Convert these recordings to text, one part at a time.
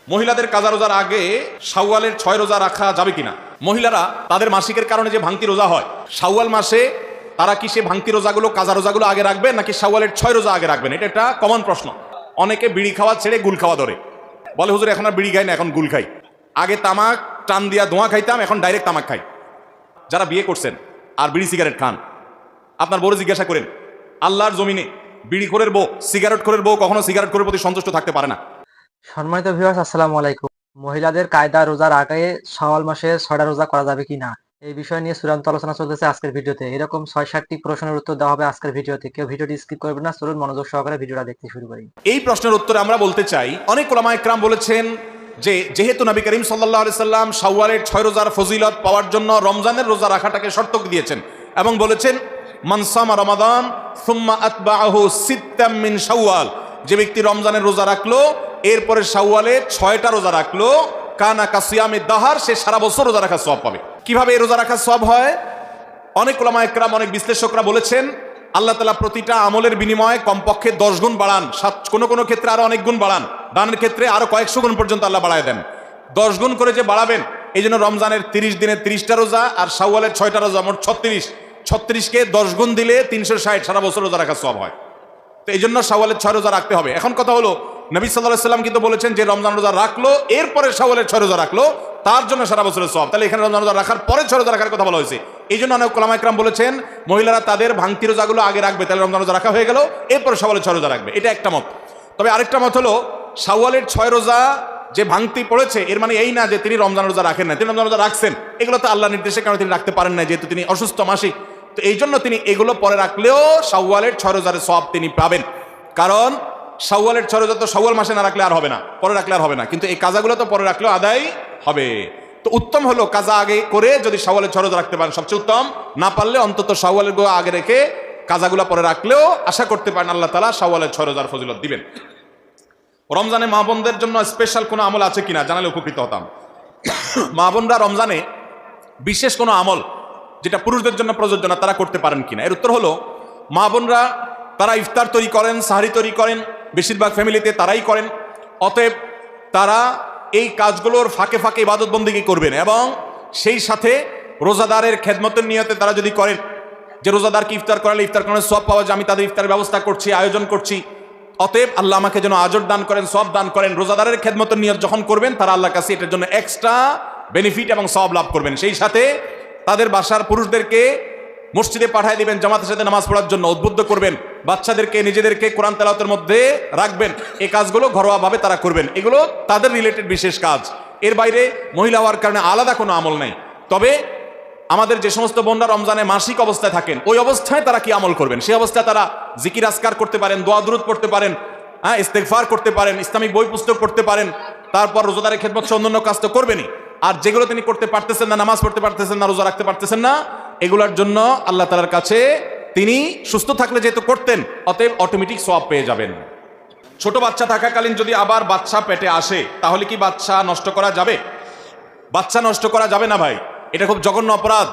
মহিলাদের কাজা রোজার আগে শাওয়ালের 6 রোজা রাখা যাবে কিনা? মহিলারা তাদের মাসিকের কারণে যে ভাঙতি রোজা হয়, শাওয়াল মাসে তারা কি সে ভাঙতি রোজাগুলো, কাজা রোজাগুলো আগে রাখবেন নাকি শাওয়ালের 6 রোজা আগে রাখবেন? এটা একটা কমন প্রশ্ন। অনেকে বিড়ি খাওয়া ছেড়ে গুল খাওয়া ধরে, বলে হুজুর এখন আর বিড়ি খাই না, এখন গুল খাই। আগে তামাক টান দিয়া ধোঁয়া খাইতাম, এখন ডাইরেক্ট তামাক খাই। যারা বিয়ে করছেন আর বিড়ি সিগারেট খান, আপনার বড় জিজ্ঞাসা করেন, আল্লাহর জমিনে বিড়ি খোরের বউ, সিগারেট খোরের বউ কখনো সিগারেট খোরের প্রতি সন্তুষ্ট থাকতে পারে না। সম্মানিত ভিউয়ার্স, আসসালামু আলাইকুম। মহিলাদের কায়দা রোজার আগে শাওয়াল মাসে 6টা রোজা করা যাবে কিনা এই বিষয় নিয়ে চূড়ান্ত আলোচনা চলতেছে আজকের ভিডিওতে। এরকম 6-7টি প্রশ্নের উত্তর দেওয়া হবে আজকের ভিডিওতে। কেউ ভিডিওটি স্কিপ করবেন না, চলুন মনোযোগ সহকারে ভিডিওটা দেখতে শুরু করি। এই প্রশ্নের উত্তরে আমরা বলতে চাই, অনেক উলামা ইকরাম বলেছেন যে যেহেতু নবী করিম সাল্লাল্লাহু আলাইহি সাল্লাম শাওয়ালের 6 রোজার ফজিলত পাওয়ার জন্য রমজানের রোজা রাখাটাকে শর্ত দিয়েছেন এবং বলেছেন মান সামা রমাদান সুম্মা আতবাআহু সিত্তাম মিন শাওয়াল, যে ব্যক্তি রমজানের রোজা রাখলো এরপরে শাওয়ালে 6টা রোজা রাখলো, কানা কাসিয়ামে দাহার, সে সারা বছর রোজা রাখার সওয়াব পাবে। কিভাবে এই রোজা রাখার সওয়াব হয়? অনেক উলামা ইকরাম, অনেক বিশ্লেষকরা বলেছেন আল্লাহ তাআলা প্রতিটা আমলের বিনিময়ে কমপক্ষে 10 গুণ বাড়ান, কোনো ক্ষেত্রে আরো অনেক গুণ বাড়ান, দানের ক্ষেত্রে আরো কয়েকশো গুণ পর্যন্ত আল্লাহ বাড়ায় দেন। 10 গুণ করে যে বাড়াবেন, এই জন্য রমজানের 30 দিনে 30টা রোজা আর শাওয়ালের 6টা রোজা, মোট 36কে 10 গুণ দিলে 360, সারা বছর রোজা রাখার সওয়াব হয়। তো এই জন্য শাওয়ালের 6 রোজা রাখতে হবে। এখন কথা হলো, নবী সাল্লাল্লাহু আলাইহি সাল্লাম কিন্তু বলেছেন যে রমজান রোজা রাখলো এরপরে শাওয়ালের 6 রোজা রাখলো, তার জন্য সারা বছরের সওয়াব। তাহলে এখানে রমজান রোজা রাখার পরে 6 রোজা রাখার কথা বলা হয়েছে। এই জন্য অনেক উলামা ইকরাম বলেছেন মহিলারা তাদের ভাঙতি রোজাগুলো আগে রাখবে, তাহলে রমজান রোজা রাখা হয়ে গেল, এরপরে শাওয়ালের 6 রোজা রাখবে। এটা একটা মত। তবে আরেকটা মত হলো, শাওয়ালের 6 রোজা যে ভাঙতি পড়েছে এর মানে এই না যে তিনি রমজান রোজা রাখেন না, তিনি রমজান রোজা রাখছেন। এগুলো তো আল্লাহর নির্দেশের কারণে তিনি রাখতে পারেন না, যেহেতু তিনি অসুস্থ মাসিক। তো এই জন্য তিনি এগুলো পরে রাখলেও শাওয়ালের 6 রোজার সওয়াব তিনি পাবেন। কারণ শাওয়ালের 6 রোজা তো শাওয়াল মাসে না রাখলে আর হবে না, পরে রাখলে আর হবে না, কিন্তু এই কাজাগুলো তো পরে রাখলেও আদায় হবে। তো উত্তম হলো কাজা আগে করে যদি শাওয়ালের 6 রোজা রাখতে পারেন সবচেয়ে উত্তম, না পারলে অন্তত শাওয়ালের আগে রেখে কাজাগুলো পরে রাখলেও আশা করতে পারেন আল্লাহ তাআলা শাওয়ালের 6 রোজার ফজিলত দিবেন। রমজানে মা বোনদের জন্য স্পেশাল কোনো আমল আছে কিনা জানালে উপকৃত হতাম। মা বোনরা রমজানে বিশেষ কোনো আমল যেটা পুরুষদের জন্য প্রযোজ্য না, তারা করতে পারেন কিনা? এর উত্তর হলো, মা বোনরা তারা ইফতার তৈরি করেন, সাহরি তৈরি করেন, বেশিরভাগ ফ্যামিলিতে তারাই করেন। অতএব তারা এই কাজগুলোর ফাঁকে ফাঁকে ইবাদত বন্দেগী করবেন এবং সেই সাথে রোজাদারের খেদমতের নিয়তে তারা যদি করেন যে রোজাদারকে ইফতার করালে ইফতার করার সওয়াব পাওয়া যায়, আমি তাদের ইফতারের ব্যবস্থা করছি, আয়োজন করছি, অতএব আল্লাহ আমাকে যেন আজর দান করেন, সওয়াব দান করেন। রোজাদারের খেদমতের নিয়ত যখন করবেন তারা আল্লাহর কাছে এটার জন্য এক্সট্রা বেনিফিট এবং সওয়াব লাভ করবেন। সেই সাথে তাদের বাসার পুরুষদেরকে মসজিদে পাঠিয়ে দিবেন জামাতের সাথে নামাজ পড়ার জন্য, উদ্বুদ্ধ করবেন, বাচ্চাদেরকে নিজেদেরকে কোরআন তেলাওয়াতের মধ্যে রাখবেন। এই কাজগুলো ঘরোয়াভাবে তারা করবেন, এগুলো তাদের রিলেটেড বিশেষ কাজ। এর বাইরে মহিলা হওয়ার কারণে আলাদা কোনো আমল নাই। তবে আমাদের যে সমস্ত বোনরা রমজানে মাসিক অবস্থায় থাকেন, ওই অবস্থায় তারা কি আমল করবেন? সেই অবস্থায় তারা জিকির আজকার করতে পারেন, দোয়া দুরূদ পড়তে পারেন, ইস্তেগফার করতে পারেন, ইসলামিক বই পুস্তক পড়তে পারেন। তারপর রোজাদারের খেদমত সহ অন্যান্য কাজ তো করবেনই। আর যেগুলো তিনি করতে পারতেছেন না, নামাজ পড়তে পারতেছেন না, রোজা রাখতে পারতেছেন না, এগুলোর জন্য আল্লাহ তাআলার কাছে তিনি সুস্থ থাকলে যেহেতু করতেন, অতএব অটোমেটিক সওয়াব পেয়ে যাবেন। ছোট বাচ্চা থাকাকালীন যদি আবার বাচ্চা পেটে আসে, তাহলে কি বাচ্চা নষ্ট করা যাবে? বাচ্চা নষ্ট করা যাবে না ভাই, এটা খুব জঘন্য অপরাধ।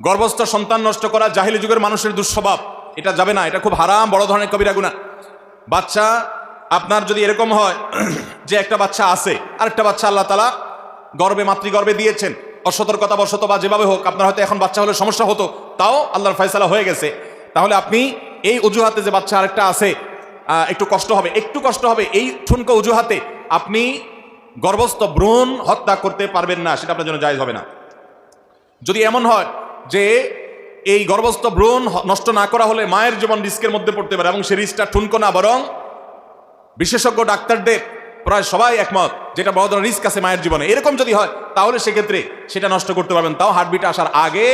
গর্ভস্থ সন্তান নষ্ট করা জাহিলি যুগের মানুষের দুঃস্বভাব, এটা যাবে না, এটা খুব হারাম, বড় ধরনের কবিরা গুনাহ। বাচ্চা আপনার যদি এরকম হয় যে একটা বাচ্চা আছে, আরেকটা বাচ্চা আল্লাহ তাআলা গর্ভে মাতৃগর্ভে দিয়েছেন, অসতর্কতা বশত বা যেভাবে হোক, আপনার হয়তো এখন বাচ্চা হলে সমস্যা হতো, তাও আল্লাহর ফয়সালা হয়ে গেছে, তাহলে আপনি এই অজুহাতে যে বাচ্চা আরেকটা আছে একটু কষ্ট হবে, এই ঠুনকো অজুহাতে আপনি গর্ভস্থ ভ্রূণ হত্যা করতে পারবেন না, সেটা আপনার জন্য জায়েজ হবে না। যদি এমন হয় যে এই গর্ভস্থ ভ্রূণ নষ্ট না করা হলে মায়ের জীবন রিস্কের মধ্যে পড়তে পারে এবং সে রিস্কটা ঠুনকো না, বরং বিশেষজ্ঞ ডাক্তারদের প্রায় সবাই একমত যেটা বড় ধরনের রিস্ক আছে মায়ের জীবনে, এরকম যদি হয় তাহলে সেক্ষেত্রে সেটা নষ্ট করতে পারবেন, তাও হার্টবিট আসার আগে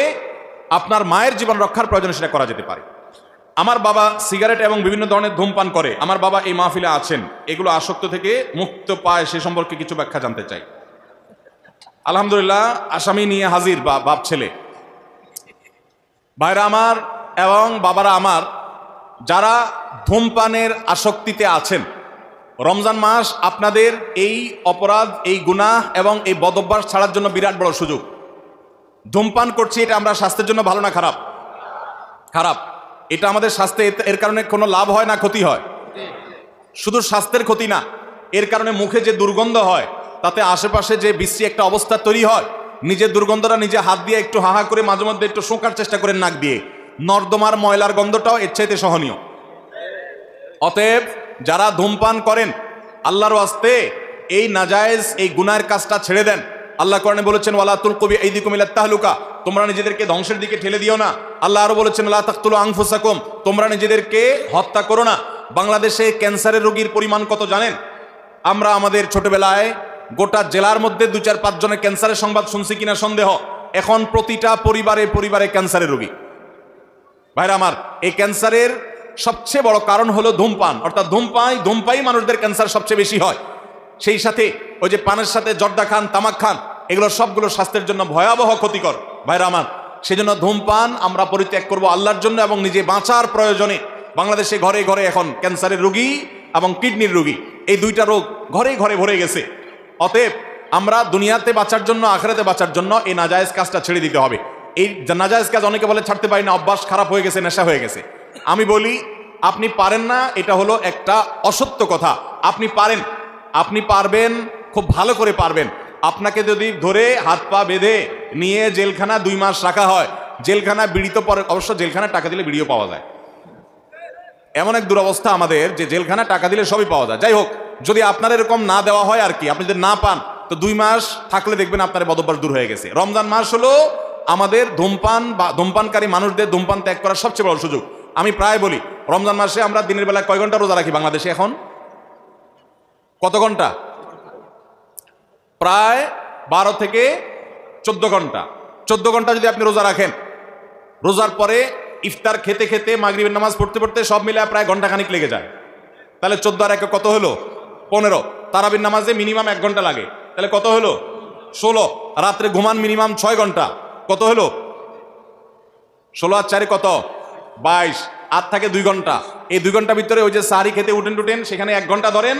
আপনার মায়ের জীবন রক্ষার প্রয়োজনে সেটা করা যেতে পারে। আমার বাবা সিগারেট এবং বিভিন্ন ধরনের ধূমপান করে, আমার বাবা এই মাহফিলে আছেন, এগুলো আসক্ত থেকে মুক্ত পায় সে সম্পর্কে কিছু ব্যাখ্যা জানতে চাই। আলহামদুলিল্লাহ, আসামি নিয়ে হাজির বাপ ছেলে। ভাইরা আমার এবং বাবারা আমার, যারা ধূমপানের আসক্তিতে আছেন, রমজান মাস আপনাদের এই অপরাধ, এই গুনাহ এবং এই বদঅভ্যাস ছাড়ার জন্য বিরাট বড় সুযোগ। ধূমপান করছি, এটা আমরা স্বাস্থ্যের জন্য ভালো না খারাপ? খারাপ। এটা আমাদের স্বাস্থ্যে এর কারণে কোনো লাভ হয় না ক্ষতি হয়? শুধু স্বাস্থ্যের ক্ষতি না, এর কারণে মুখে যে দুর্গন্ধ হয় তাতে আশেপাশে যে বিশ্রী একটা অবস্থা তৈরি হয়, নিজের দুর্গন্ধটা নিজে হাত দিয়ে একটু হাহা করে মাঝে মধ্যে একটু শোকার চেষ্টা করেন নাক দিয়ে, নর্দমার ময়লার গন্ধটাও এর চাইতে সহনীয়। অতএব যারা ধূমপান করেন, আল্লাহর ওয়াস্তে এই নাজায়েজ এই গুনাহের কাজটা ছেড়ে দেন। আল্লাহ কোরআনে বলেছেন ওয়ালা তুলকু বিআইদিকুম ইলাত তাহলুকা, তোমরা নিজেদেরকে ধ্বংসের দিকে ঠেলে দিও না। আল্লাহ আরো বলেছেন লা তাকতুলু আনফুসাকুম, তোমরা নিজেদেরকে হত্যা করো না। বাংলাদেশে ক্যান্সারের রোগীর পরিমাণ কত জানেন? আমরা আমাদের ছোটবেলায় গোটা জেলার মধ্যে 2-4-5 জনের ক্যান্সারের সংবাদ শুনছি কিনা সন্দেহ। এখন প্রতিটা পরিবারে পরিবারে ক্যান্সারের রোগী। ভাইরা আমার, এই ক্যান্সারের সবচেয়ে বড় কারণ হলো ধূমপান, অর্থাৎ ধূমপাই মানুষদের ক্যান্সার সবচেয়ে বেশি হয়। সেই সাথে ওই যে পানের সাথে জর্দা খান, তামাক খান, এগুলো সবগুলো স্বাস্থ্যের জন্য ভয়াবহ ক্ষতিকর। ভাইরা আমার, সেজন্য ধূমপান আমরা পরিত্যাগ করব আল্লাহর জন্য এবং নিজে বাঁচার প্রয়োজনে। বাংলাদেশে ঘরে ঘরে এখন ক্যান্সারের রোগী এবং কিডনির রোগী, এই দুইটা রোগ ঘরে ঘরে ভরে গেছে। অতএব আমরা দুনিয়াতে বাঁচার জন্য, আখিরাতে বাঁচার জন্য এই নাজায়েজ কাজটা ছেড়ে দিতে হবে। এই নাজায়েজ কাজ অনেকে বলে ছাড়তে পারি না, অভ্যাস খারাপ হয়ে গেছে, নেশা হয়ে গেছে। আমি বলি আপনি পারেন না, এটা হলো একটা অসত্য কথা। আপনি পারেন, আপনি পারবেন, খুব ভালো করে পারবেন। আপনাকে যদি ধরে হাত পা বেঁধে নিয়ে জেলখানা 2 মাস রাখা হয়, জেলখানা বিড়ি তো পরে, অবশ্য জেলখানা টাকা দিলে বিড়িও পাওয়া যায়। এমন এক দুরবস্থা আমাদের যে জেলখানা টাকা দিলে সবই পাওয়া যায়। যাই হোক, যদি আপনার এরকম না দেওয়া হয় আর কি, আপনি যদি না পান, তো 2 মাস থাকলে দেখবেন আপনার বদভ্যাস দূর হয়ে গেছে। রমজান মাস হলো আমাদের ধূমপান বা ধূমপানকারী মানুষদের ধূমপান ত্যাগ করার সবচেয়ে বড় সুযোগ। আমি প্রায় বলি, রমজান মাসে আমরা দিনের বেলা কয় ঘন্টা রোজা রাখি বাংলাদেশে? এখন কত ঘন্টা? প্রায় 12 থেকে 14 ঘন্টা। 14 ঘন্টা যদি আপনি রোজা রাখেন, রোজার পরে ইফতার খেতে খেতে মাগরিবের নামাজ পড়তে পড়তে সব মিলে প্রায় ঘন্টাখানিক লেগে যায়। তাহলে 14 আর 1 কত হলো? 15। তারাবির নামাজে মিনিমাম 1 ঘন্টা লাগে, তাহলে কত হলো? 16। রাত্রে ঘুমান মিনিমাম 6 ঘন্টা, কত হলো? 16 আর 4 কত? 22। আর থাকে 2 ঘন্টা। এই 2 ঘন্টা ভিতরে ওই যে সাহারি খেতে উঠেন সেখানে 1 ঘন্টা ধরেন,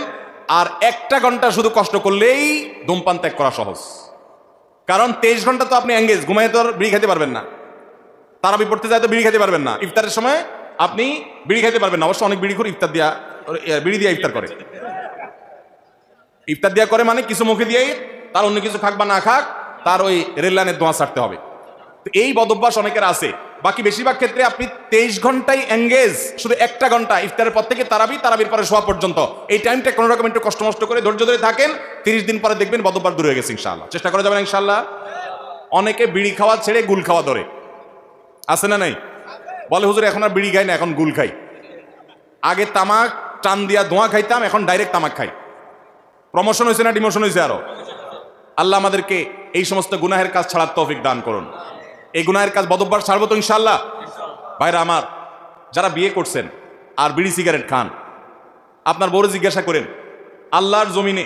আর 1টা ঘন্টা শুধু কষ্ট করলেই ধূমপান ত্যাগ করা সহজ। কারণ 23 ঘন্টা তো আপনি এঙ্গেজ, ঘুমায় তো আর বিড়ি খেতে পারবেন না, তারাবি পড়তে যায় তো বিড়ি খেতে পারবেন না, ইফতারের সময় আপনি বিড়ি খেতে পারবেন না। অবশ্য অনেক বিড়ি করে ইফতার দিয়া, বিড়ি দিয়ে ইফতার করে। ইফতার দিয়া করে মানে কিছু মুখে দিয়েই, তার অন্য কিছু খাক বা না খাক, তার ওই রেল লাইনের দোয়া ছাড়তে হবে। তো এই বদভ্যাস অনেকের আছে। বাকি বেশিরভাগ ক্ষেত্রে আপনি 23 ঘন্টায় এঙ্গেজ, শুধু 1টা ঘন্টা ইফতারের পর থেকে তারাবির পরে শোয়া পর্যন্ত এই টাইমটা কোনো রকম একটু কষ্ট মষ্ট করে ধৈর্য ধরে থাকেন, 30 দিন পরে দেখবেন বদভ্যাস দূর হয়ে গেছে ইনশাআল্লাহ। চেষ্টা করা যাবে ইনশাআল্লাহ। অনেকে বিড়ি খাওয়া ছেড়ে গুল খাওয়া ধরে, আছে না নাই? বলে হুজুর এখন আর বিড়ি খাই না, এখন গুল খাই। আগে তামাক টান দিয়া ধোঁয়া খাইতাম, এখন ডাইরেক্ট তামাক খাই। প্রমোশন হয়েছে না ডিমোশন হয়েছে আরো? আল্লাহ আমাদেরকে এই সমস্ত গুনাহের কাজ ছাড়ার তৌফিক দান করুন। এই গুনাহের কাজ বদভ্যাস ছাড়বো তো ইনশাআল্লাহ। ভাইরা আমার, যারা বিয়ে করছেন আর বিড়ি সিগারেট খান, আপনার বউরে জিজ্ঞাসা করেন, আল্লাহর জমিনে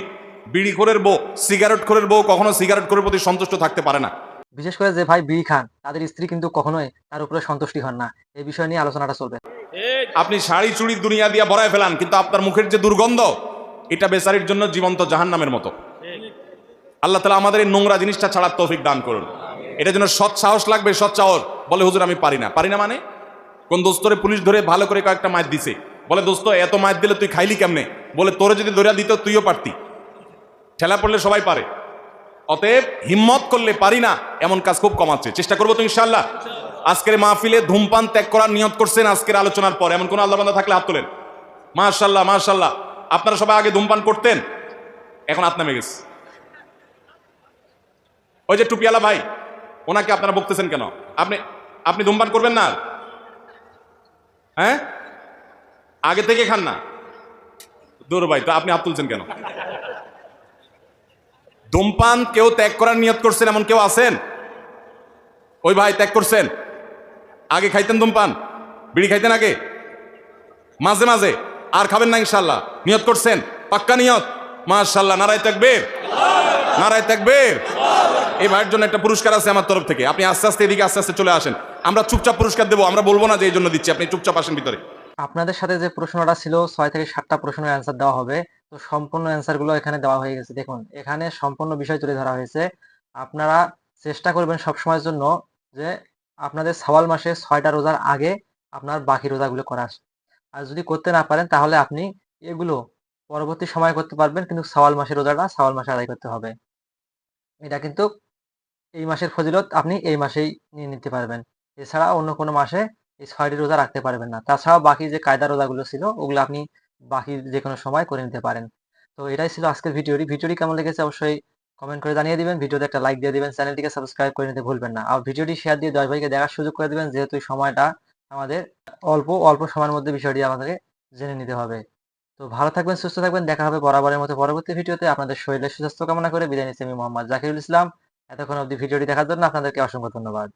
বিড়ি খোরের বউ, সিগারেট খোরের বউ কখনো সিগারেট খোরের প্রতি সন্তুষ্ট থাকতে পারে না। বিশেষ করে যে ভাই বিড়ি খান, তাদের স্ত্রী কিন্তু কখনোই তার উপরে সন্তুষ্টি হন না। এই বিষয় নিয়ে আলোচনাটা চলবে। আপনি শাড়ি চুড়ি দুনিয়া দিয়া ভরায় ফেলান, কিন্তু আপনার মুখের যে দুর্গন্ধ, এটা বেচারির জন্য জীবন্ত জাহান্নামের মতো। আল্লাহ তাআলা আমাদের এই নোংরা জিনিসটা ছাড়ার তৌফিক দান করুন। এটা যেন সৎ সাহস লাগবে, সৎ সাহস। বলে হুজুর আমি পারি না। পারি না মানে? কোন দোস্তরে পুলিশ ধরে ভালো করে কয়েকটা মাইর দিছে, বলে দোস্ত এত মাইর দিলে তুই খাইলি কেমনে? বলে তোরে যদি ধরে দিত তুইও পারতি। ঠেলা পড়লে সবাই পারে। অতএব হিম্মত করলে পারি না এমন কাজ খুব কম আছে, চেষ্টা করবো তো ইনশাআল্লাহ। আজকের মাহফিলে ধূমপান ত্যাগ করার নিয়ত করছেন আজকের আলোচনার পর, এমন কোন আল্লাহ বান্দা থাকলে হাত তোলেন। মাশাআল্লাহ মাশাআল্লাহ। আপনারা সবাই আগে ধূমপান করতেন, এখন হাত নামে গেছে। ওই যে টুপিওয়ালা ভাই, ওনাকে আপনারা বকতেছেন কেন? আপনি ধূমপান করবেন না? হ্যাঁ, আগে থেকে খান না? দূর ভাই, তো আপনি হাত তুলছেন কেন? ধূমপান কেউ ত্যাগ করার নিয়ত করছেন এমন কেউ আছেন? ওই ভাই ত্যাগ করছেন? আগে খাইতেন ধূমপান, বিড়ি খাইতেন আগে, মাঝে মাঝে, আর খাবেন না ইনশাআল্লাহ? নিয়ত করছেন? পাক্কা নিয়ত? মাশাআল্লাহ, নারায়ে তাকবীর, নারায়ে তাকবীর। এই ভাইয়ের জন্য একটা পুরস্কার আছে আমার তরফ থেকে। আপনি আস্তে আস্তে এদিকে আস্তে আস্তে চলে আসেন, আমরা চুপচাপ পুরস্কার দেবো, আমরা বলবো না যে এই জন্য দিচ্ছি, আপনি চুপচাপ আসেন ভিতরে। আপনাদের সাথে যে প্রশ্নটা ছিল 6 থেকে 7টা প্রশ্নের অ্যান্সার দেওয়া হবে, তো সম্পূর্ণ অ্যান্সারগুলো এখানে দেওয়া হয়ে গেছে। দেখুন এখানে সম্পূর্ণ বিষয় তুলে ধরা হয়েছে। আপনারা চেষ্টা করবেন সবসময়ের জন্য যে আপনাদের শাওয়াল মাসে 6টা রোজার আগে আপনার বাকি রোজাগুলো করার। আর যদি করতে না পারেন তাহলে আপনি এগুলো পরবর্তী সময় করতে পারবেন, কিন্তু শাওয়াল মাসের রোজাটা শাওয়াল মাসে আদায় করতে হবে। এটা কিন্তু এই মাসের ফজিলত আপনি এই মাসেই নিয়ে নিতে পারবেন। এছাড়া অন্য কোনো মাসে এই ৬টি রোজা রাখতে পারবেন না। তাছাড়াও বাকি যে কায়দা রোজাগুলো ছিল ওগুলো আপনি বাকি যেকোনো সময় করে নিতে পারেন। তো এটাই ছিল আজকের ভিডিওটি। ভিডিওটি কেমন লেগেছে অবশ্যই কমেন্ট করে জানিয়ে দিবেন। ভিডিওতে একটা লাইক দিয়ে দিবেন। চ্যানেলটিকে সাবস্ক্রাইব করে নিতে ভুলবেন না। আর ভিডিওটি শেয়ার দিয়ে ১০ ভাইকে দেখার সুযোগ করে দিবেন, যেহেতু এই সময়টা আমাদের অল্প সময়ের মধ্যে বিষয়টি আমাদেরকে জেনে নিতে হবে। তো ভালো থাকবেন, সুস্থ থাকবেন। দেখা হবে বরাবরের মতো পরবর্তী ভিডিওতে। আপনাদের শরীরের সুস্বাস্থ্য কামনা করে বিদায় নিচ্ছি আমি মোহাম্মদ জাকিরুল ইসলাম। এতক্ষণ অবধি ভিডিওটি দেখার জন্য আপনাদেরকে অসংখ্য ধন্যবাদ।